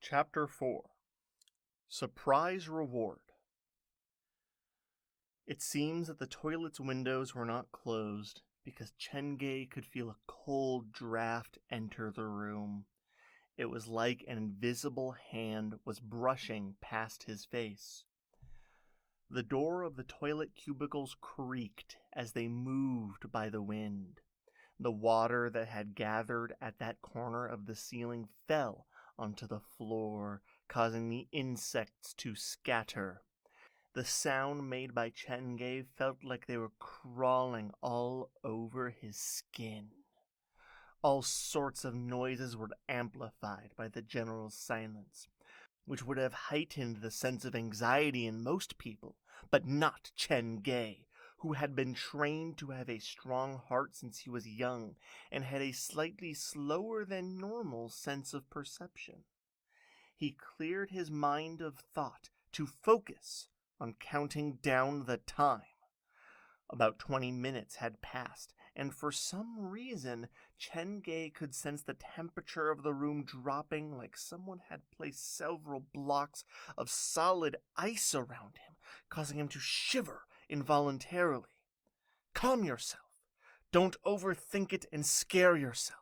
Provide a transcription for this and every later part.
Chapter 4 Surprise Reward. It seems that the toilet's windows were not closed because Chenge could feel a cold draft enter the room. It was like an invisible hand was brushing past his face. The door of the toilet cubicles creaked as they moved by the wind. The water that had gathered at that corner of the ceiling fell onto the floor, causing the insects to scatter. The sound made by Chenge felt like they were crawling all over his skin. All sorts of noises were amplified by the general silence, which would have heightened the sense of anxiety in most people, but not Chenge, who had been trained to have a strong heart since he was young and had a slightly slower than normal sense of perception. He cleared his mind of thought to focus on counting down the time. About 20 minutes had passed, and for some reason, Chenge could sense the temperature of the room dropping like someone had placed several blocks of solid ice around him, causing him to shiver involuntarily. Calm yourself. Don't overthink it and scare yourself.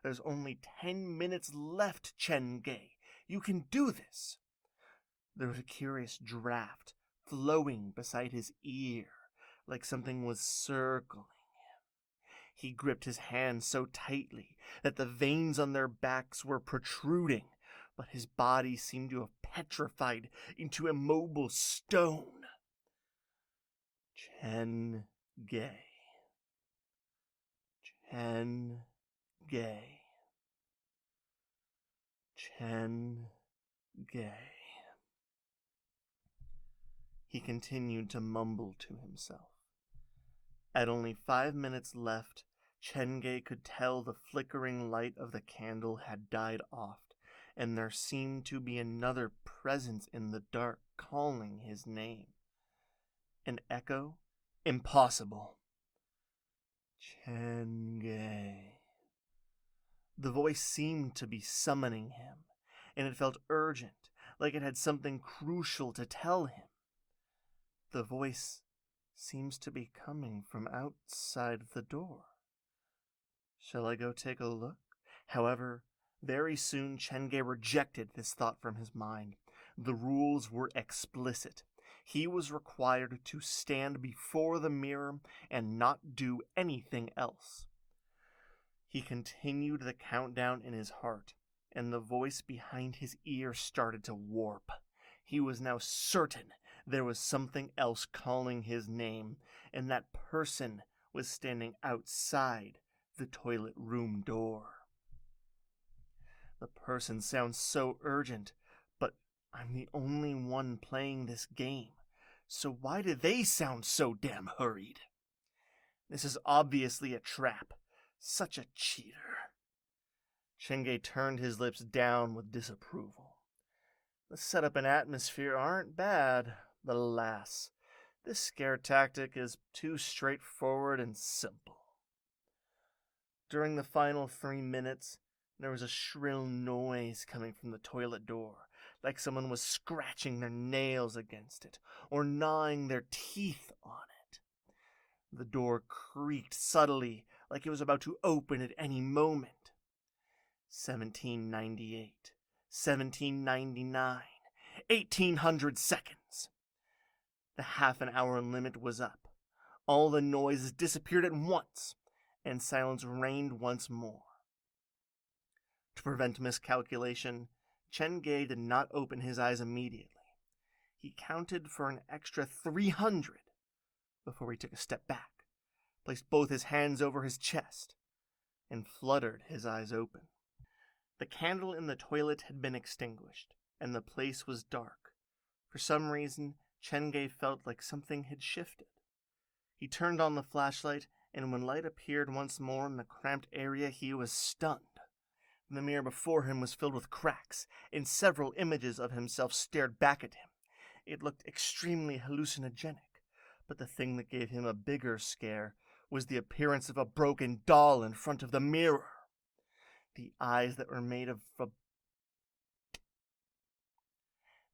There's only 10 minutes left, Chenge. You can do this. There was a curious draft flowing beside his ear, like something was circling him. He gripped his hands so tightly that the veins on their backs were protruding, but his body seemed to have petrified into immobile stone. Chenge. Chenge. Chenge. He continued to mumble to himself. At only 5 minutes left, Chenge could tell the flickering light of the candle had died off, and there seemed to be another presence in the dark calling his name. An echo? Impossible. Chenge. The voice seemed to be summoning him, and it felt urgent, like it had something crucial to tell him. The voice seems to be coming from outside the door. Shall I go take a look? However, very soon Chenge rejected this thought from his mind. The rules were explicit. He was required to stand before the mirror and not do anything else. He continued the countdown in his heart, and the voice behind his ear started to warp. He was now certain there was something else calling his name, and that person was standing outside the toilet room door. The person sounds so urgent, but I'm the only one playing this game, so why do they sound so damn hurried? This is obviously a trap. Such a cheater. Chenge turned his lips down with disapproval. The setup and atmosphere aren't bad, but alas, this scare tactic is too straightforward and simple. During the final 3 minutes, there was a shrill noise coming from the toilet door, like someone was scratching their nails against it, or gnawing their teeth on it. The door creaked subtly, like it was about to open at any moment. 1798, 1799, 1800 seconds. The half-an-hour limit was up. All the noises disappeared at once, and silence reigned once more. To prevent miscalculation, Chenge did not open his eyes immediately. He counted for an extra 300 before he took a step back, placed both his hands over his chest, and fluttered his eyes open. The candle in the toilet had been extinguished, and the place was dark. For some reason, Chenge felt like something had shifted. He turned on the flashlight, and when light appeared once more in the cramped area, he was stunned. The mirror before him was filled with cracks, and several images of himself stared back at him. It looked extremely hallucinogenic, but the thing that gave him a bigger scare was the appearance of a broken doll in front of the mirror. The eyes that were made of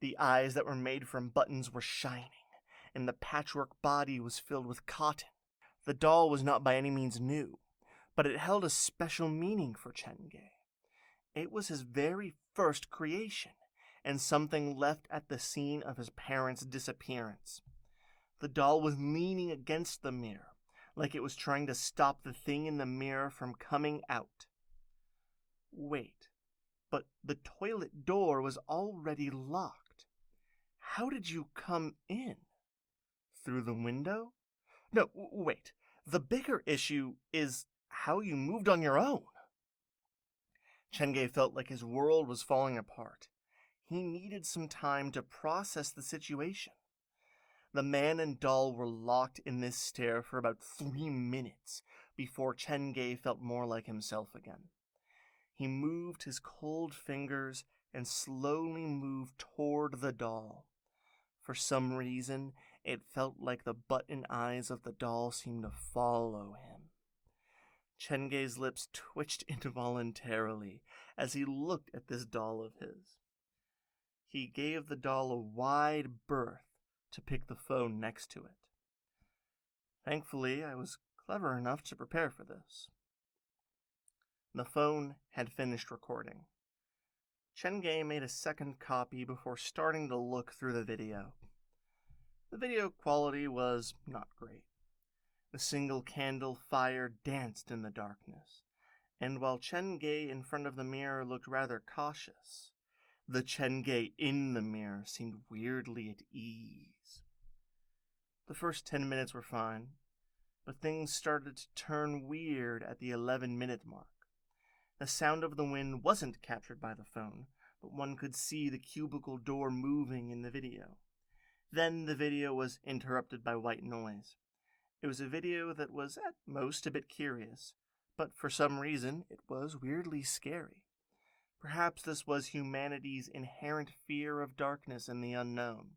The eyes that were made from buttons were shining, and the patchwork body was filled with cotton. The doll was not by any means new, but it held a special meaning for Chenge. It was his very first creation, and something left at the scene of his parents' disappearance. The doll was leaning against the mirror, like it was trying to stop the thing in the mirror from coming out. Wait, but the toilet door was already locked. How did you come in? Through the window? No, wait. The bigger issue is how you moved on your own. Chenge felt like his world was falling apart. He needed some time to process the situation. The man and doll were locked in this stair for about 3 minutes before Chenge felt more like himself again. He moved his cold fingers and slowly moved toward the doll. For some reason, it felt like the button eyes of the doll seemed to follow him. Chenge's lips twitched involuntarily as he looked at this doll of his. He gave the doll a wide berth to pick the phone next to it. Thankfully, I was clever enough to prepare for this. The phone had finished recording. Chenge made a second copy before starting to look through the video. The video quality was not great. The single candle fire danced in the darkness, and while Chenge in front of the mirror looked rather cautious, the Chenge in the mirror seemed weirdly at ease. The first 10 minutes were fine, but things started to turn weird at the 11-minute mark. The sound of the wind wasn't captured by the phone, but one could see the cubicle door moving in the video. Then the video was interrupted by white noise. It was a video that was at most a bit curious, but for some reason it was weirdly scary. Perhaps this was humanity's inherent fear of darkness and the unknown.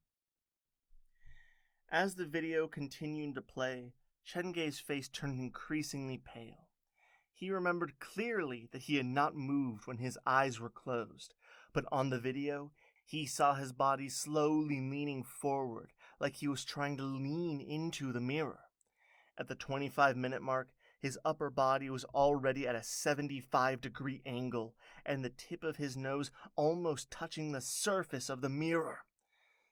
As the video continued to play, Chenge's face turned increasingly pale. He remembered clearly that he had not moved when his eyes were closed, but on the video, he saw his body slowly leaning forward, like he was trying to lean into the mirror. At the 25-minute mark, his upper body was already at a 75-degree angle, and the tip of his nose almost touching the surface of the mirror.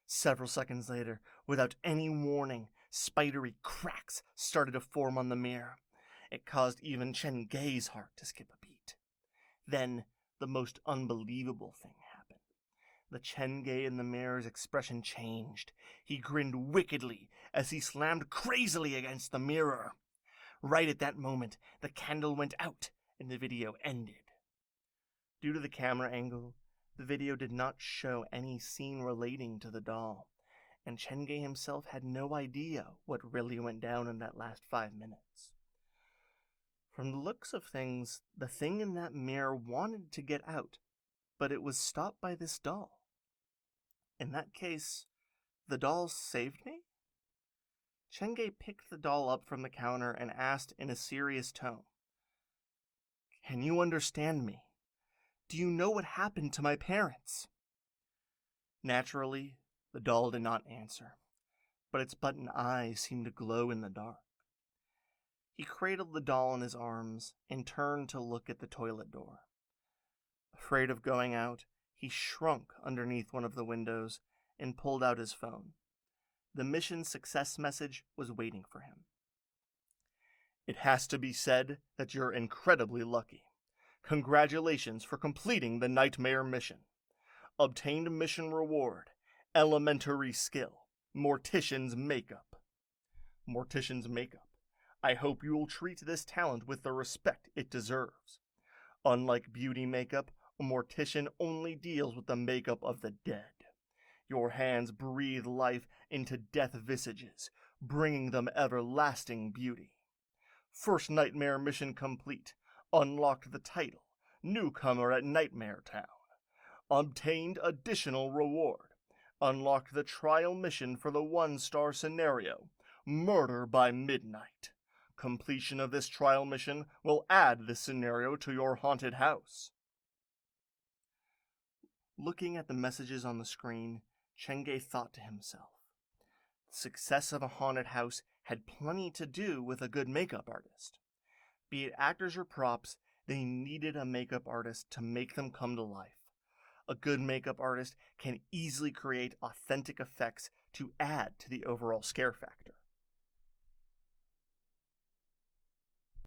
Several seconds later, without any warning, spidery cracks started to form on the mirror. It caused even Chenge's heart to skip a beat. Then, the most unbelievable thing happened. The Chenge in the mirror's expression changed. He grinned wickedly as he slammed crazily against the mirror. Right at that moment, the candle went out and the video ended. Due to the camera angle, the video did not show any scene relating to the doll, and Chenge himself had no idea what really went down in that last 5 minutes. From the looks of things, the thing in that mirror wanted to get out, but it was stopped by this doll. In that case, the doll saved me? Chenge picked the doll up from the counter and asked in a serious tone, "Can you understand me? Do you know what happened to my parents?" Naturally, the doll did not answer, but its button eyes seemed to glow in the dark. He cradled the doll in his arms and turned to look at the toilet door. Afraid of going out, he shrunk underneath one of the windows and pulled out his phone. The mission success message was waiting for him. "It has to be said that you're incredibly lucky. Congratulations for completing the Nightmare mission. Obtained mission reward, elementary skill, Mortician's Makeup. Mortician's Makeup. I hope you will treat this talent with the respect it deserves. Unlike beauty makeup, a mortician only deals with the makeup of the dead. Your hands breathe life into death visages, bringing them everlasting beauty. First nightmare mission complete. Unlocked the title, Newcomer at Nightmare Town. Obtained additional reward. Unlocked the trial mission for the 1-star scenario, Murder by Midnight. Completion of this trial mission will add this scenario to your haunted house." Looking at the messages on the screen, Chenge thought to himself. The success of a haunted house had plenty to do with a good makeup artist. Be it actors or props, they needed a makeup artist to make them come to life. A good makeup artist can easily create authentic effects to add to the overall scare factor.